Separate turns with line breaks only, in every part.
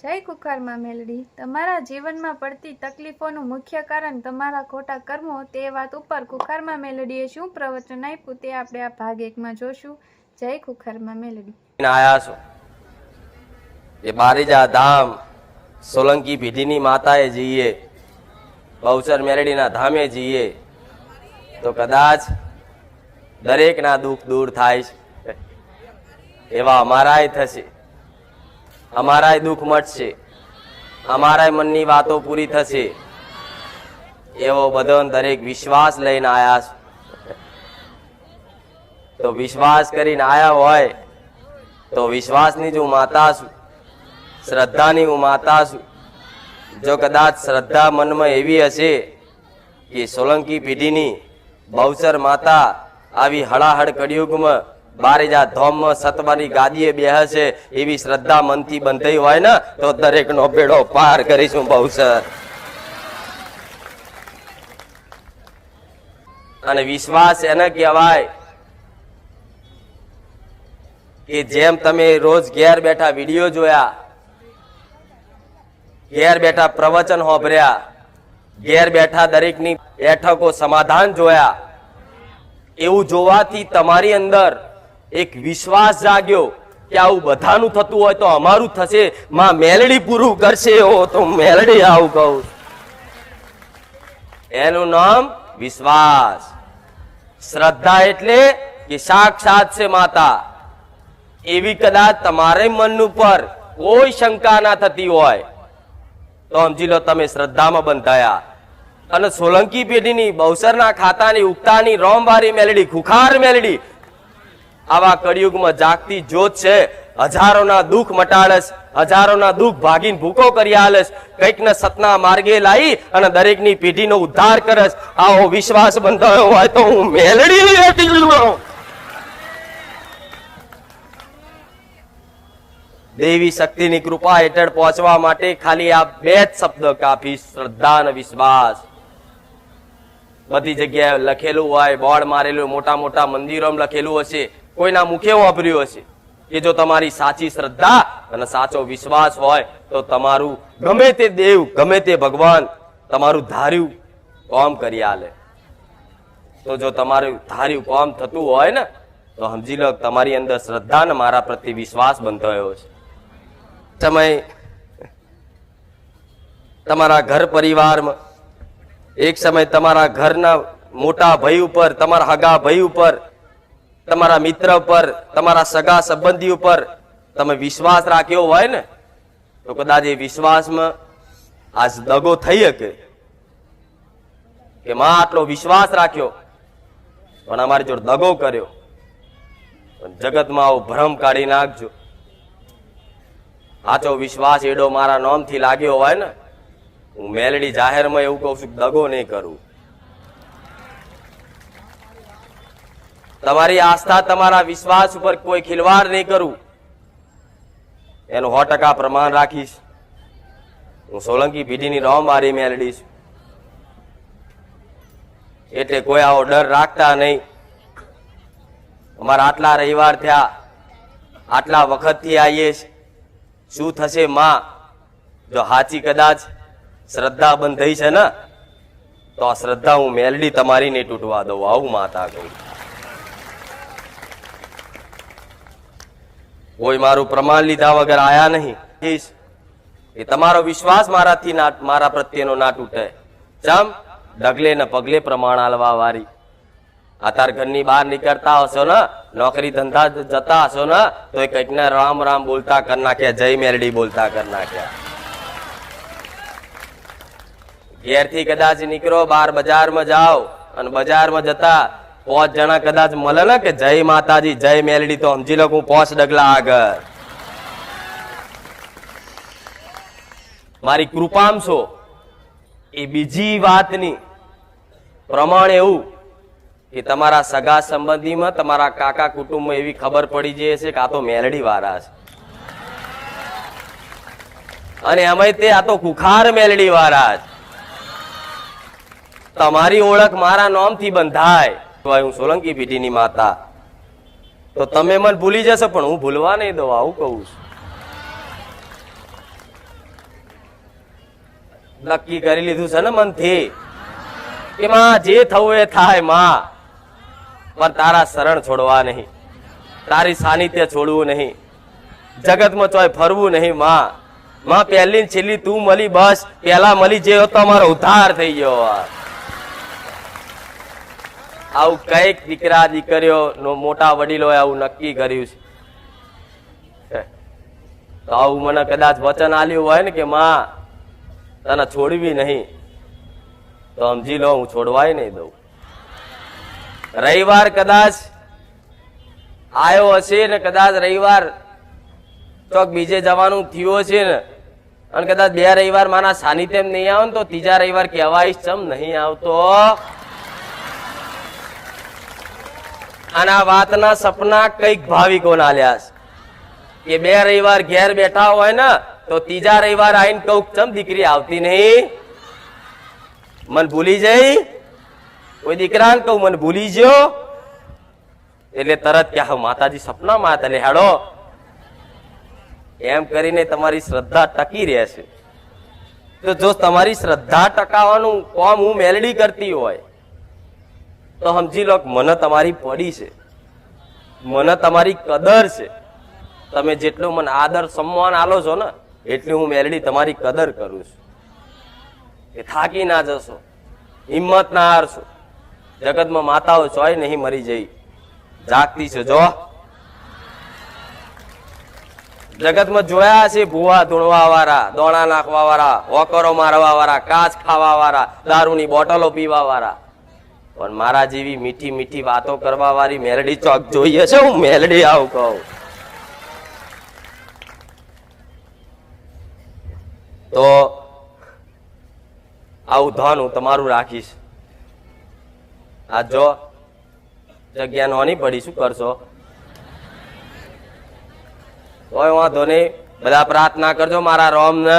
જય કુખારમાં મેલડી। તમારા જીવનમાં પડતી તકલીફોનું મુખ્ય કારણ તમારા ખોટા કર્મો, તે વાત ઉપર કુખારમાં મેલડીએ શું પ્રવચન આપ્યું તે આપણે આ ભાગ 1 માં જોશું। જય કુખારમાં મેલડી।
આયા છો એ બારીજા ધામ સોલંકી પેઢીની માતાએ જઈએ, બહુચર મેલડીના ધામે જઈએ તો કદાચ દરેકના દુઃખ દૂર થાય છે। એવા અમારાય થશે, અમારાય દુઃખ મટશે, અમારાય મનની વાતો પૂરી થશે, એવો બધો દરેક વિશ્વાસ લઈને આયા છે। તો વિશ્વાસ કરીને આયા હોય તો વિશ્વાસની જ હું માતા છું, શ્રદ્ધાની હું માતા છું। જો કદાચ શ્રદ્ધા મનમાં એવી હશે કે સોલંકી પેઢીની બહુચર માતા આવી હળાહળ કળિયુગમાં બારેજા ધોમમાં સતવાની ગાદીએ બેહશે, એવી શ્રદ્ધા મનથી બંધાઈ હોય ને તો દરેકનો બેડો પાર કરીશું બહુચર। અને વિશ્વાસ એને કહેવાય કે જેમ તમે રોજ ઘેર બેઠા વિડીયો જોયા, ઘેર બેઠા પ્રવચન સાંભળ્યા, ઘેર બેઠા દરેકની બેઠકો સમાધાન જોયા, એવું જોવાથી તમારી અંદર એક વિશ્વાસ જાગ્યો કે આવું બધાનું થતું હોય તો અમારું થશે, માં મેલડી પૂરું કરશે। એવો તો મેલડી આવું કહું, એનું નામ વિશ્વાસ। શ્રદ્ધા એટલે કે સાક્ષાત છે માતા, એવી કદાચ તમારે મન ઉપર કોઈ શંકા ના થતી હોય તો સમજી લો તમે શ્રદ્ધામાં બંધાયા। અને સોલંકી પેઢીની બહુચરના ખાતાની ઉગતાની રોમવારી મેલડી, ખુખાર મેલડી આવા કળિયુગમાં જાગતી જ્યોત છે। હજારોના દુઃખ મટાડસ, હજારોના દુઃખ ભાગીને ભૂકો કરી આલસ, કંઈક ને સતના માર્ગે લાવી અને દરેકની પેઢીનો ઉદ્ધાર કરસ। આવો વિશ્વાસ બંધાયો હોય તો હું મેલડી દેવી શક્તિની કૃપા હેઠળ પહોંચવા માટે ખાલી આ 2 જ શબ્દ કાફી, શ્રદ્ધા અને વિશ્વાસ। બધી જગ્યાએ લખેલું હોય, બોર્ડ મારેલું, મોટા મોટા મંદિરોમાં લખેલું હશે, કોઈના મુખે વાપર્યું હશે કે જો તમારી સાચી શ્રદ્ધા અને સાચો વિશ્વાસ હોય તો તમારું ગમે તે દેવ, ગમે તે ભગવાન તમારું ધાર્યું કામ કરી આલે। તો જો તમારું ધાર્યું કામ થતું હોય ને તો સમજી લો તમારી અંદર શ્રદ્ધા ને મારા પ્રત્યે વિશ્વાસ બંધાયો છે। સમય તમારા ઘર પરિવારમાં, એક સમય તમારા ઘરના મોટા ભાઈ ઉપર, તમારા હગા ભાઈ ઉપર, તમારા મિત્ર ઉપર, તમારા સગા સંબંધી ઉપર તમે વિશ્વાસ રાખ્યો હોય ને તો કદાચ એ વિશ્વાસમાં આજ દગો થઈ શકે કે માં આટલો વિશ્વાસ રાખ્યો પણ અમારી જોડે દગો કર્યો। જગતમાં આવો ભ્રમ કાઢી નાખજો। સાચો વિશ્વાસ એડો મારા નામથી લાગ્યો હોય ને, હું મેલડી જાહેરમાં એવું કહું છું, દગો નહીં કરું। તમારી આસ્થા, તમારા વિશ્વાસ ઉપર કોઈ ખિલવાડ નહીં કરું, એનું 100% પ્રમાણ રાખીશ। હું સોલંકી પેઢીની રોમવારી મેલડી છું, એટલે કોઈ આવો ડર રાખતા નહીં। અમારા આટલા રવિવાર થયા, આટલા વખતથી આવીએ, શું થશે માં જો હાચી કદાચ શ્રદ્ધા બંધાઈ છે ને તો આ શ્રદ્ધા હું મેલડી તમારી નહીં તૂટવા દઉં, આવું માતા કહું। કોઈ મારું પ્રમાણ લીધા વગર આયા નહીં, એ તમારો વિશ્વાસ મારાથી મારા પ્રત્યેનો ના તૂટે। ચમ ડગલે ને પગલે પ્રમાણ આલવા વાળી। અત્યારે ઘરની બહાર નીકળતા હશો ને, નોકરી ધંધા જતા હશો ને તો એ કંઈક ને રામ રામ બોલતા કરી નાખ્યા, જય મેલડી બોલતા કરી નાખ્યા। ઘેરથી કદાચ નીકળો, બહાર બજારમાં જાઓ અને બજારમાં જતા 5 જણા કદાચ મળે ને કે જય માતાજી, જય મેલડી, તો સમજી લો હું 5 ડગલા આગળ। મારી કૃપામ છો એ બીજી વાતની પ્રમાણ એવું કે તમારા સગા સંબંધીમાં, તમારા કાકા કુટુંબમાં એવી ખબર પડી જાય છે કે આ તો મેલડી વાળા છે, અને એમાંય તે આ તો કુખાર મેલડી વાળા છે। તમારી ઓળખ મારા નામથી બંધાય તો હું સોલંકી પેઢીની માતા, તો તમે મને ભૂલી જશો પણ હું ભૂલવા નહીં દઉં, આવું કહું છું। નક્કી કરી લીધું છે ને મનથી કે માં જે થવું એ થાય માં, પણ તારા શરણ છોડવા નહીં, તારી સાનિધ્ય છોડવું નહીં, જગતમાં ચોય ફરવું નહીં માં. માં પહેલી ને છેલ્લી તું મળી, બસ પેલા મળી જે તો અમારો ઉદ્ધાર થઈ ગયો. આવું કઈક દીકરા દીકરીઓ નો મોટા વડીલોએ આવું નક્કી કર્યું છે. તો આવું મને કદાચ વચન આલ્યું હોય ને કે માં તને છોડવી નહીં, તો સમજી લો હું છોડવાય નહીં દઉં. રવિવાર કદાચ આવ્યો હશે ને, કદાચ રવિવાર ચોક બીજે જવાનું થયું છે ને, અને કદાચ 2 રવિવાર મારા સાનિધ્ય નહીં આવે ને, તો 3જા રવિવાર કહેવાય ચમ નહીં આવતો. આના વાતના સપના કઈક ભાવિકોના આલ્યા છે કે 2 રવિવાર ઘેર બેઠા હોય ને, તો 3જા રવિવાર આવીને કહું ચમ દીકરી આવતી નહીં, મન ભૂલી જઈ. કોઈ દીકરાને કહું મને ભૂલી ગયો, એટલે તરત કે માતાજી સપનામાં હતા લે હેડો. એમ કરીને તમારી શ્રદ્ધા ટકી રહેશે. તો જો તમારી શ્રદ્ધા ટકાવવાનું કામ હું મેલડી કરતી હોય, તો સમજી લો મને તમારી પડી છે, મને તમારી કદર છે. તમે જેટલું મને આદર સન્માન આલો છો ને, એટલી હું મેલડી તમારી કદર કરું છું. એ થાકી ના જશો, હિંમત ના હારશો. જગતમાં માતાઓ ચોય નહીં મરી જઈ, જાગતી છે. જો જગતમાં જોયા છે ભૂવા ધૂણવા વાળા, દોણા નાખવા વાળા, હોકરો મારવા વાળા, કાચ ખાવા વાળા, દારૂની બોટલો પીવા વાળા, પણ મારા જેવી મીઠી મીઠી વાતો કરવા વાળી મેલડી ચોક જોઈએ છે. હું મેલડી આવું કહું તો આવું ધન હું તમારું રાખીશ. આ જો જગ્યા નોની પડી, શું કરશો? કોઈ વાંધો નહીં, બધા પ્રાર્થના કરજો મારા રોમ ને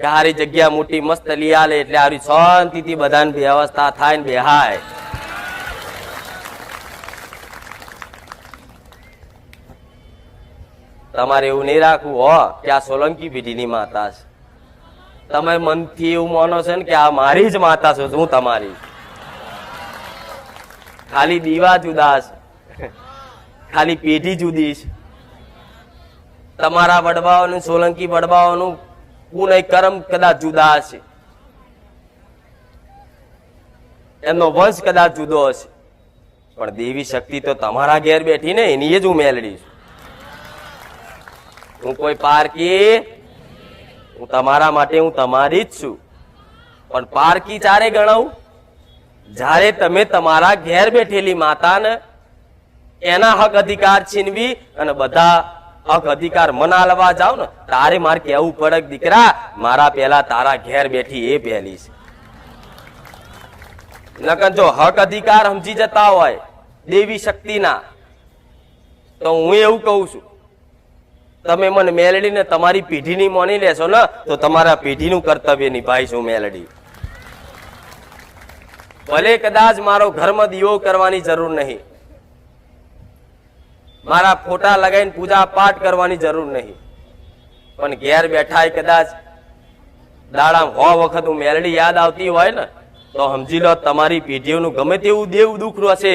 કે હારી જગ્યા મોટી મસ્ત લઈ આલે, એટલે હારી શાંતિથી બધાની વ્યવસ્થા થાય ને બેહાય. તમારે એવું નહીં રાખવું હો કે આ સોલંકી પેઢીની માતા છે. તમે મનથી એવું માનો છો ને કે આ મારી જ માતા છો, હું તમારી. ખાલી દીવા જુદા છે, ખાલી પેઢી જુદી છે. તમારા વડવાઓનું, સોલંકી વડવાઓનું ગુણ કર્મ કદાચ જુદા હશે, એમનો વંશ કદાચ જુદો હશે, પણ દેવી શક્તિ તો તમારા ઘેર બેઠી ને, એની જ હું મેલડી છું. હું કોઈ પારકી, હું તમારા માટે હું તમારી જ છું. પણ પારકી ચારે ગણાવું જ્યારે તમે તમારા ઘેર બેઠેલી માતાને એના હક અધિકાર છીનવી અને બધા હક અધિકાર મનાલવા જાવ ને, તારે મારે કેવું પડે દીકરા મારા પેલા તારા ઘેર બેઠી એ પહેલી છે. નકર જો હક અધિકાર સમજી જતા હોય દેવી શક્તિના, તો હું એવું કહું છું તમે મને મેલડીને તમારી પેઢીની માની લેશો ને, તો તમારા પેઢીનું કર્તવ્ય નિભાઈશું મેલડી. ભલે કદાચ મારો ઘરમાં દીવો કરવાની જરૂર નહીં, મારા ફોટા લગાવીને પૂજા પાઠ કરવાની જરૂર નહીં, પણ ઘેર બેઠા કદાચ દાડા 100 વખત હું મેલડી યાદ આવતી હોય ને, તો સમજી લો તમારી પેઢીઓનું ગમે તેવું દેવ દુઃખ હશે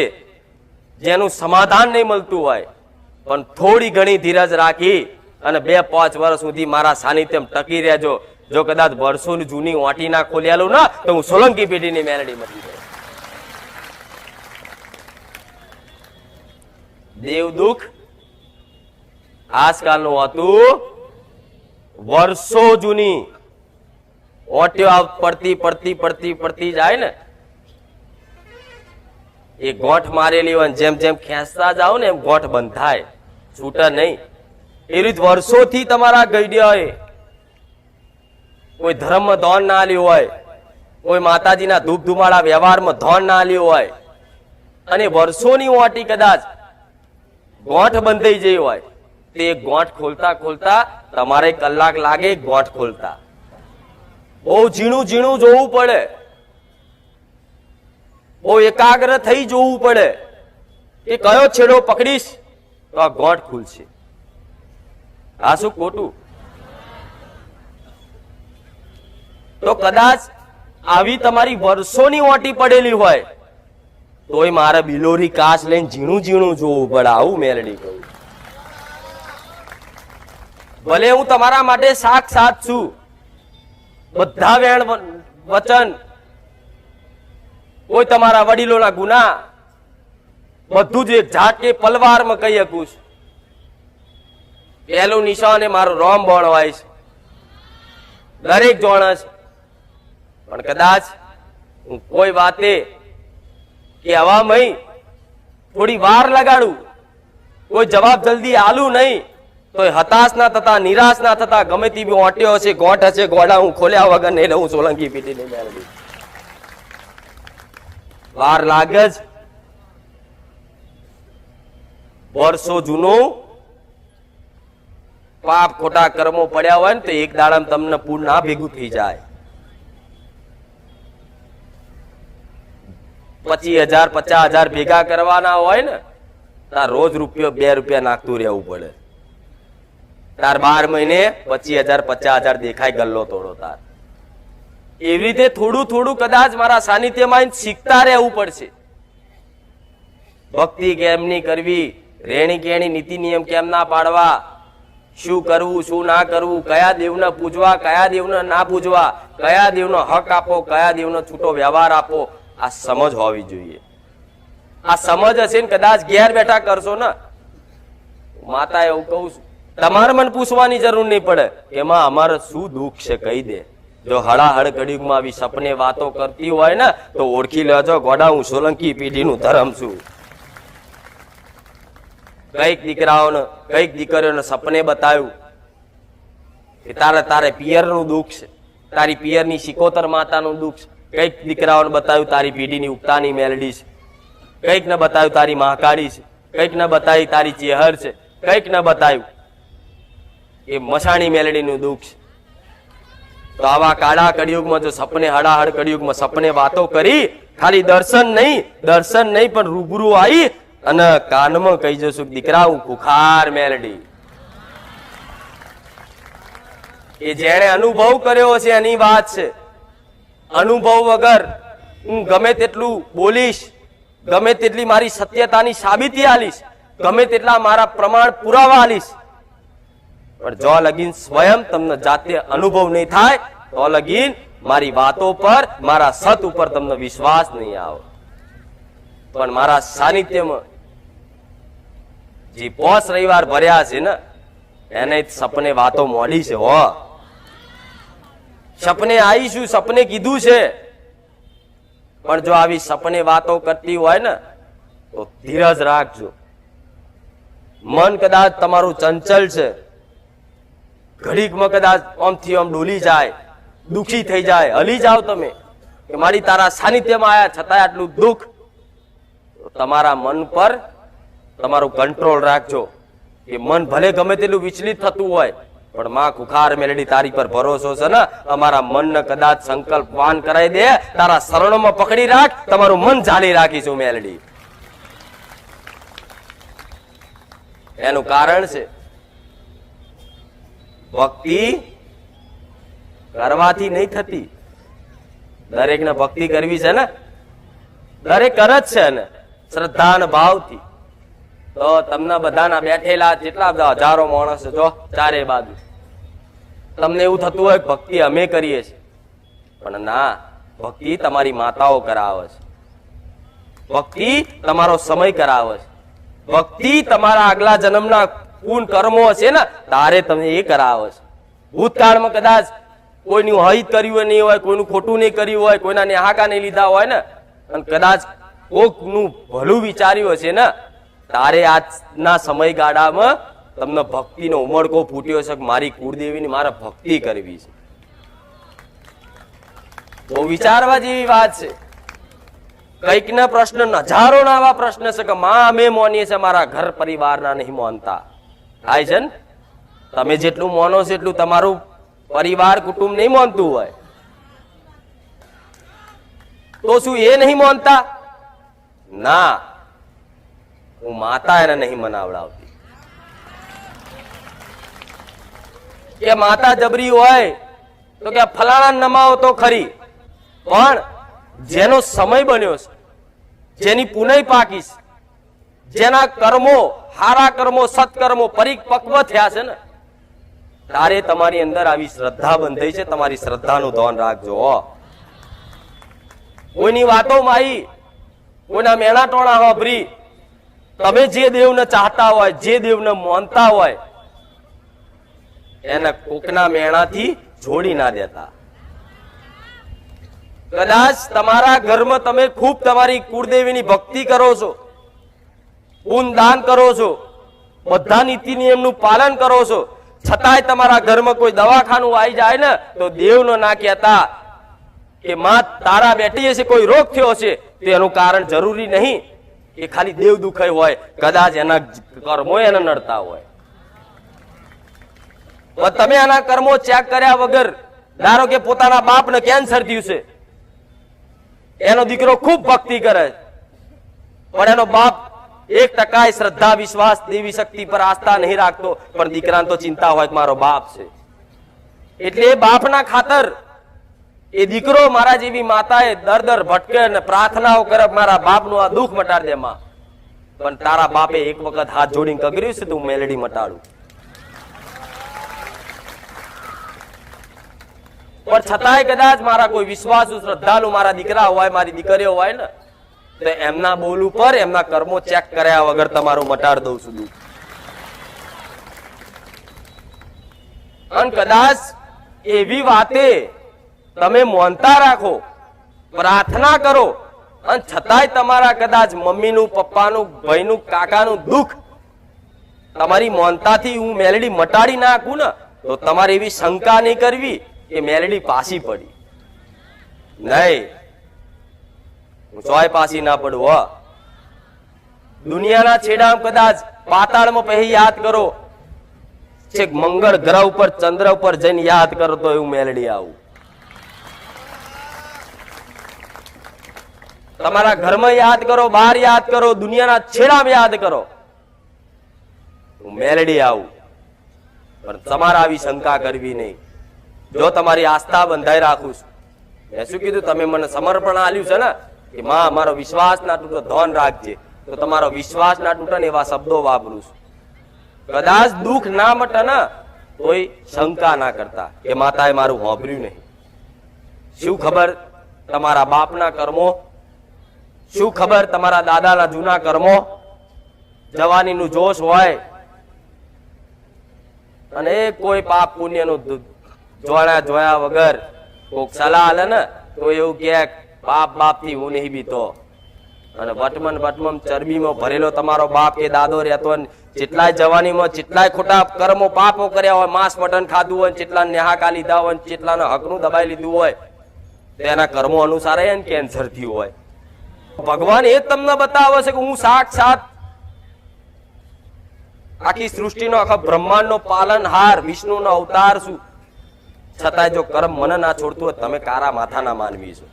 જેનું સમાધાન નહીં મળતું હોય, પણ થોડી ઘણી ધીરજ રાખી અને 2-5 વર્ષ સુધી મારા સાનિધ્યમાં ટકી રહેજો. જો કદાચ વર્ષોની જૂની વાટી ના ખોલ્યાલું ના, તો હું સોલંકી પેઢીની મેલડી મળી જાય. દેવ દુઃખ આજકાલનું હતું, વર્ષો જૂની ઓટીઓ પડતી પડતી પડતી પડતી જાય ને, એ ગોઠ મારેલી હોય, જેમ જેમ ખેંચતા જાઓ ને એમ ગોઠ બંધાય, છૂટે નહીં. એ રીત વર્ષોથી તમારા ગઈડ્યા હોય, કોઈ ધર્મમાં ધોન ના આલ્યું હોય, કોઈ માતાજીના ધૂપ ધુમાડા વ્યવહારમાં ધોન ના આલ્યું હોય, અને વર્ષોની ઓટી કદાચ ગોઠ બંધાઈ જઈ હોય, તે ગોઠ ખોલતા ખોલતા તમારે કલાક લાગે. ગોઠ ખોલતા બહુ ઝીણું ઝીણું જોવું પડે, બહુ એકાગ્ર થઈ જોવું પડે કે કયો છેડો પકડીશ તો આ ગોઠ ખુલશે. આ શું ખોટું? તો તો કદાચ આવી તમારી વર્ષોની ઓટી પડેલી હોય તોય મારે બિલોરી કાચ લઈને ઝીણું ઝીણું જોવું પડે. આવું મેલડી કહું. ભલે હું તમારા માટે સાક્ષાત છું, બધા વેણ વચન, કોઈ તમારા વડીલોના ગુના બધું જ એક ઝાટકે પલવારમાં કહી શકું છું. પહેલું નિશાન એ મારું રોમ બોણ હોય છે, દરેક જોણે છે. પણ કદાચ હું કોઈ વાતે કે હવામાં થોડી વાર લગાડું, કોઈ જવાબ જલ્દી આલું નહીં, તો હતાશ ના થતા, નિરાશ ના થતા, ગમે તેવી ઓટ્યો હશે, ગોઠ હશે, ગોડા હું ખોલ્યા વગર નહીં રહું. સોલંકી પીટી નહીં મેળવી. વાર લાગે જ. વર્ષો જૂનું પાપ ખોટા કર્મો પડ્યા હોય ને તો એક દાડામાં તમને પૂર ના ભેગું થઈ જાય. 25,000 50,000 ભેગા કરવાના હોય ને તાર રોજ રૂપિયો 2 રૂપિયા નાખતું રહેવું પડે. તાર 12 મહિને 25,000 50,000 દેખાય ગલ્લો તોડો તાર. એવી રીતે થોડું થોડું કદાચ મારા સાનિધ્યમાં શીખતા રહેવું પડશે. ભક્તિ કેમની કરવી, રેણી કેણી નીતિ નિયમ કેમ ના પાડવા, શું કરવું શું ના કરવું, કયા દેવને પૂજવા કયા દેવને ના પૂજવા, કયા દેવનો હક આપો કયા દેવનો છૂટો વ્યવહાર આપો, આ સમજ હોવી જોઈએ. આ સમજ હશે ને કદાચ ઘેર બેઠા કરશો ને, માતા એવું કહું છું, તમારે મને પૂછવાની જરૂર નહીં પડે એમાં અમારે શું દુઃખ છે કહી દે. જો હળાહળ કળિયુગમાં આવી સપને વાતો કરતી હોય ને તો ઓળખી લેજો ગોડા હું સોલંકી પેઢીનું ધર્મ છું. કઈક દીકરાઓને કઈક દીકરીઓને સપને બતાવ્યું કે તારે પિયરનું દુઃખ છે, તારી પિયરની સિકોતર માતાનું દુઃખ છે. કઈક દીકરાઓને બતાવ્યું તારી પેઢીની ઉગતાની મેલડી છે, કઈક ને બતાવ્યું તારી મહાકાળી છે, કઈક ને બતાવી તારી ચેહર છે, કઈક ને બતાવ્યું એ મસાણી મેલડીનું દુઃખ છે. તો આવા કાળા કળિયુગમાં જો સપને હડાહડ કળિયુગમાં સપને વાતો કરી, ખાલી દર્શન નહીં પણ રૂબરૂ આવી અને કાનમાં કહી જશું દીકરા હું કુખાર મેલડી. એ જેણે અનુભવ કર્યો છે એની વાત છે. અનુભવ વગર હું ગમે તેટલું બોલીશ, ગમે તેટલી મારી સત્યતાની સાબિતી આલીશ, ગમે તેટલા મારા પ્રમાણ પુરાવા આલીશ, પણ જો લગીન સ્વયં તમને જાતે અનુભવ નહીં થાય તો લગીન મારી વાતો પર, મારા સત ઉપર તમને વિશ્વાસ નહીં આવે. પણ મારા સાનિધ્યમાં જે 5 રવિવાર ભર્યા છે ને એને સપને વાતો મોડી છે. હો સપને આવીશું, સપને કીધું છે, પણ જો આવી સપને વાતો કરતી હોય ને તો ધીરજ રાખજો. મન કદાચ તમારું ચંચલ છે, ઘડીકમાં કદાચ આમથી આમ ડોલી જાય, દુખી થઈ જાય, હલી જાવ તમે કે મારી તારા સાનિધ્યમાં આયા છતાંય આટલું દુઃખ. તમારા મન પર તમારું કંટ્રોલ રાખજો કે મન ભલે ગમે તેટલું વિચલિત થતું હોય પણ માં કુખાર મેલડી તારી પર ભરોસો છે ને, અમારા મનને કદાચ સંકલ્પ વાન કરાવી દે, તારા શરણોમાં પકડી રાખ, તમારું મન જાળી રાખીશું મેલડી. એનું કારણ છે ભક્તિ કરવાથી નહીં થતી. દરેકને ભક્તિ કરવી છે ને, દરેક કરે જ છે ને શ્રદ્ધા અને ભાવથી. તો તમને બધાના બેઠેલા જેટલા બધા હજારો માણસ જો ચારે બાજુ, તમને એવું થતું હોય ભક્તિ અમે કરીએ છીએ, પણ ના, ભક્તિ તમારી માતાઓ કરાવે છે, ભક્તિ તમારો સમય કરાવે છે, ભક્તિ તમારા આગલા જન્મના પૂર્ણ કર્મો છે ને તારે તમે એ કરાવે છે. ભૂતકાળમાં કદાચ કોઈનું હિત કર્યું નહીં હોય, કોઈનું ખોટું નહીં કર્યું હોય, કોઈના નેહાકા નહીં લીધા હોય ને, અને કદાચ કોકનું ભલું વિચાર્યું હશે ને તારે આજના સમયગાળામાં તમને ભક્તિનો ઉમળકો ફૂટ્યો છે કે મારી કુળદેવીની મારે ભક્તિ કરવી છે. બહુ વિચારવા જેવી વાત છે. કઈક ના પ્રશ્ન, હજારો ના આવા પ્રશ્ન છે કે માં અમે માનીએ છીએ, મારા ઘર પરિવારના નહીં માનતા. થાય છે ને, તમે જેટલું માનો છો એટલું તમારું પરિવાર કુટુંબ નહીં માનતું હોય તો શું એ નહીં માનતા? ના, હું માતા એને નહીં મનાવડાવતી. કે માતા જબરી હોય તો કે ફલાણા નમાવો તો ખરી, પણ જેનો સમય બન્યો છે, જેની પુનઃ પાકી છે, જેના કર્મો હારા કર્મો સત્કર્મો પરિપક્વ થયા છે ને, તારે તમારી અંદર આવી શ્રદ્ધા બંધાઈ છે. તમારી શ્રદ્ધાનું ધ્યાન રાખજો. કોઈની વાતોમાં આવી, કોઈના મેણા ટોણા વાપરી તમે જે દેવને ચાહતા હોય, જે દેવને માનતા હોય, એને કોકના મેણાથી જોડી ના દેતા. કદાચ તમારા ઘરમાં તમે ખૂબ તમારી કુળદેવીની ભક્તિ કરો છો, પૂન દાન કરો છો, બધા નીતિ નિયમનું પાલન કરો છો, છતાંય તમારા ઘરમાં કોઈ દવાખાનું આવી જાય ને તો દેવનો ના કહેતા કે માં તારા બેટી હશે, કોઈ રોગ થયો હશે, તો એનું કારણ જરૂરી નહીં એ ખાલી દેવ દુખાય હોય, કદાચ એના કર્મો એને નડતા હોય. તમે એના કર્મો ચેક કર્યા વગર, ધારો કે પોતાના બાપને કેન્સર થયું છે, એનો દીકરો ખૂબ ભક્તિ કરે પણ એનો બાપ 1% શ્રદ્ધા વિશ્વાસ દેવી શક્તિ પર આસ્થા નહીં રાખતો, પણ દીકરાને તો ચિંતા હોય કે મારો બાપ છે, એટલે એ બાપના ખાતર એ દીકરો મારા જેવી માતાએ દર ભટકે અને પ્રાર્થનાઓ કરે મારા બાપનું આ દુઃખ મટાડ દે માં. પણ તારા બાપે એક વખત હાથ જોડીને કગર્યું છે તું મેલડી મટાડું, પણ છતાંય કદાચ મારા કોઈ વિશ્વાસુ શ્રદ્ધાળુ મારા દીકરા હોય, મારી દીકરીઓ હોય ને, તો એમના બોલ ઉપર એમના કર્મો ચેક કર્યા વગર તમારું મટાડ દઉં છું. અને કદાચ એવી વાતે તમે મોનતા રાખો, પ્રાર્થના કરો, અને છતાંય તમારા કદાચ મમ્મીનું, પપ્પાનું, ભાઈનું, કાકાનું દુઃખ તમારી મોનતાથી હું મેલડી મટાડી નાખું ને, તો તમારે એવી શંકા નહીં કરવી કે મેલડી પાછી પડી. નહીં, હું ચોય પાછી ના પડું. દુનિયાના છેડામાં કદાચ પાતાળમાં પહેલી યાદ કરો, છેક મંગળ ગ્રહ ઉપર ચંદ્ર ઉપર જઈને યાદ કરો તો એવું મેલડી આવું. તમારા ઘરમાં યાદ કરો, બહાર યાદ કરો, દુનિયાના છેડામાં યાદ કરો, હું મેલડી આવું. પણ તમારે આવી શંકા કરવી નહીં. જો તમારી આસ્થા બંધાઈ રાખું છું, મેં શું કીધું, તમે મને સમર્પણ આલ્યું છે ને કે માં મારો વિશ્વાસ ના તૂટો, ધન રાખજે, તો તમારો વિશ્વાસ ના તૂટે ને એવા શબ્દો વાપરું છું. કદાચ દુઃખ ના મટે ને તોય શંકા ના કરતા કે માતાએ મારું સાંભળ્યું નહીં. શું ખબર તમારા બાપના કર્મો, શું ખબર તમારા દાદાના જૂના કર્મો, જવાનીનું જોશ હોય અને કોઈ પાપ પુણ્યનું જોયા વગર કોક સલાહ આલે ને તો એવું કે બાપ થી હું નહીં બીતો. અને વટમન ચરબીમાં ભરેલો તમારો બાપ કે દાદો રહેતો, જેટલાય જવાનીમાં જેટલાય ખોટા કર્મો પાપો કર્યા હોય, માંસ મટન ખાધું હોય, જેટલા નેહાકા લીધા હોય, જેટલાના હકનું દબાઈ લીધું હોય, તેના કર્મો અનુસાર એને કેન્સર થયું હોય. ભગવાન એ તમને બતાવે છે કે હું સાક્ષાત આખી સૃષ્ટિનો, આખા બ્રહ્માંડનો પાલનહાર, વિષ્ણુનો અવતાર છું. છતાંય જો કર્મ મને ના છોડતું હોય, તમે કારા માથાના માનવી છો.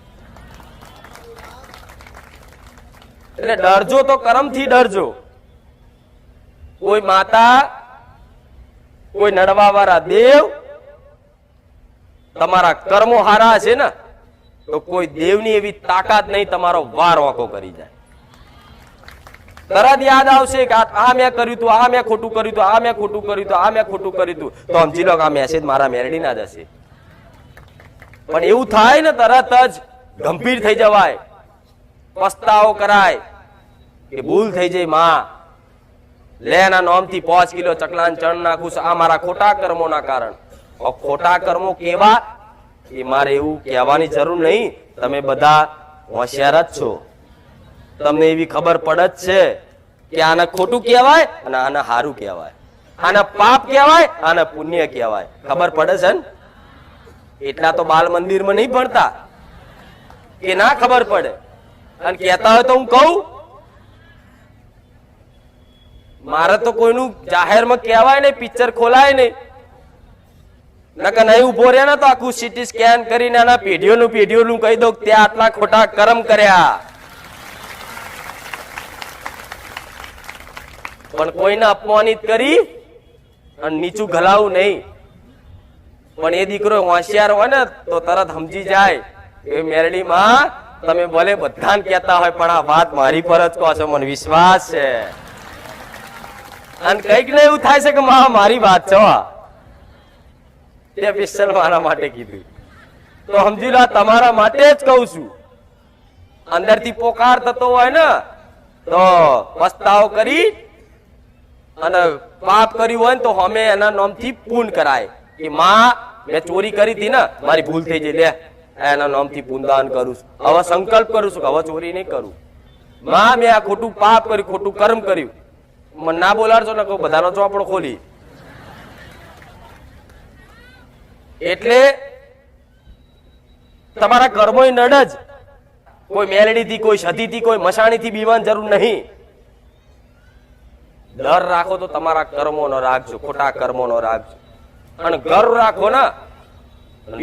એટલે ડરજો તો કર્મથી ડરજો. કોઈ માતા, કોઈ નડવા વાળા દેવ તમારા કર્મો હારા છે ને, તો કોઈ દેવની એવી તાકાત નહીં તમારો વાર વાંકો કરી જાય. તરત યાદ આવશે કે આ મેં કર્યું તું, આ મેં ખોટું કર્યું તું, આ મેં ખોટું કર્યું તું, આ મેં ખોટું કર્યું તું, તો સમજી લો કે આ મેસેજ મારા મેરડી ના જશે. પણ એવું થાય ને તરત જ ગંભીર થઈ જવાય, પસ્તાવો કરાય કે ભૂલ થઈ જાય, માં લે એના નોમથી 5 કિલો ચકલાન ચણ નાખું, આ મારા ખોટા કર્મોના કારણ. ખોટા કર્મો કેવા એ મારે એવું કહેવાની જરૂર નહીં. તમે બધા હોશિયાર જ છો, તમને એવી ખબર પડે જ છે કે આને ખોટું કહેવાય અને આને સારું કહેવાય, આને પાપ કહેવાય, આને પુણ્ય કહેવાય. ખબર પડે છે ને? એટલા તો બાલ મંદિરમાં નહીં ભણતા કે ના ખબર પડે. અને કહેતા હોય તો હું કહું, મારે તો કોઈનું જાહેરમાં કહેવાય નહીં, પિક્ચર ખોલાય નહીં, નકર નહીં ઉભો રહે ને તો આખું સીટી સ્કેન કરીને એના પેઢીઓનું કહી દઉં ત્યાં આટલા ખોટા કર્મ કર્યા. પણ કોઈને અપમાનિત કરી અને નીચું ગલાવું નહીં. પણ એ દીકરો હોશિયાર હોય ને તો તરત સમજી જાય એ મેરડીમાં તમે ભલે બધાને કહેતા હોય પણ આ વાત મારી પર જ કહો છો, મને વિશ્વાસ છે. અને કઈક ને એવું થાય છે કે મારી વાત છે તે સ્પેશિયલ મારા માટે કીધું. તો સમજી લો તમારા માટે જ કહું છું. અંદરથી પોકાર થતો હોય ને તો પસ્તાવો કરી અને પાપ કર્યું હોય ને તો અમે એના નામથી પૂન કરાય કે માં મેં ચોરી કરી હતી ને મારી ભૂલ થઈ જાય, લે એના નામથી પૂનદાન કરું છું. હવે સંકલ્પ કરું છું કે હવે ચોરી નહીં કરું. માં મેં આ ખોટું પાપ કર્યું, ખોટું કર્મ કર્યું, મને ના બોલાડશો ને બધાનો ચોપડો ખોલી. એટલે તમારા કર્મો નડ જ. કોઈ મેલડીથી, કોઈ સતીથી, કોઈ મસાણીથી બીવાની જરૂર નહીં. ડર રાખો તો તમારા કર્મોનો રાખજો, ખોટા કર્મોનો રાખજો. અને ગર્વ રાખો ને,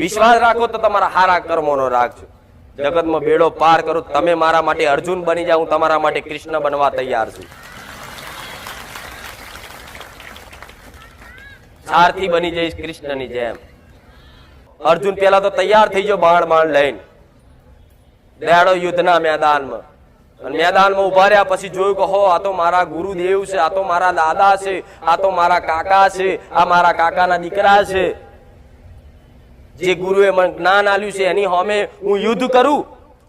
વિશ્વાસ રાખો તો તમારા હારા કર્મોનો રાખજો. જગતમાં બેડો પાર કરો. તમે મારા માટે અર્જુન બની જાઓ, હું તમારા માટે કૃષ્ણ બનવા તૈયાર છું. સારથી બની જઈશ કૃષ્ણની જેમ. અર્જુન પેલા તો તૈયાર થઈ ગયો બાણ લઈને દયાળો યુદ્ધના મેદાનમાં. અને મેદાનમાં ઉભા રહ્યા પછી જોયું કે હો આ તો મારા ગુરુદેવ છે, આ તો મારા દાદા છે, આ તો મારા કાકા છે, આ મારા કાકાના દીકરા છે. જે ગુરુએ મને જ્ઞાન આપ્યું છે એની સામે હું યુદ્ધ કરું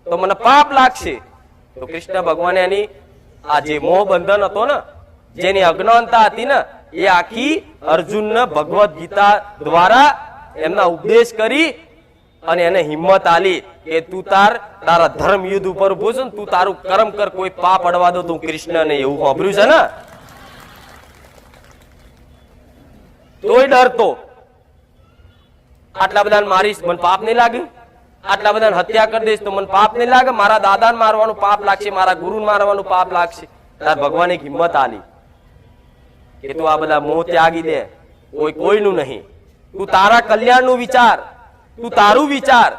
તો મને પાપ લાગશે. તો કૃષ્ણ ભગવાને એની આ જે મોહ બંધન હતો ને, જેની અજ્ઞાનતા હતી ને, એ આખી અર્જુનને ભગવદ ગીતા દ્વારા એમના ઉપદેશ કરી અને એને હિંમત આલી કે તું તારા ધર્મ યુદ્ધ ઉપર ઉભો છે ને, તું તારું કર્મ કર, કોઈ પાપ અડવા દો તું કૃષ્ણને. એવું સાંભળ્યું છે ને? તોય ડરતો. આટલા બધા મારીશ મને પાપ નહીં લાગે, આટલા બધા હત્યા કરી દઈશ તો મને પાપ નહીં લાગે, મારા દાદાને મારવાનું પાપ લાગશે, મારા ગુરુને મારવાનું પાપ લાગશે. તાર ભગવાને હિંમત આલી કે તું આ બધા મોહ ત્યાગી દે, કોઈનું નહીં. તું તારા કલ્યાણનું વિચાર, તું તારું વિચાર.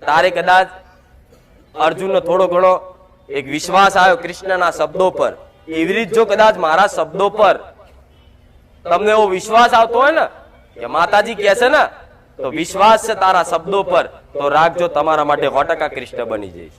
તારે કદાચ અર્જુનનો થોડો ઘણો એક વિશ્વાસ આવ્યો કૃષ્ણના શબ્દો પર. એવી રીતે જો કદાચ મારા શબ્દો પર તમને એવો વિશ્વાસ આવતો હોય ને કે માતાજી કહે છે ને તો વિશ્વાસ છે તારા શબ્દો પર, તો રાખજો તમારા માટે 100% કૃષ્ણ બની જઈશ.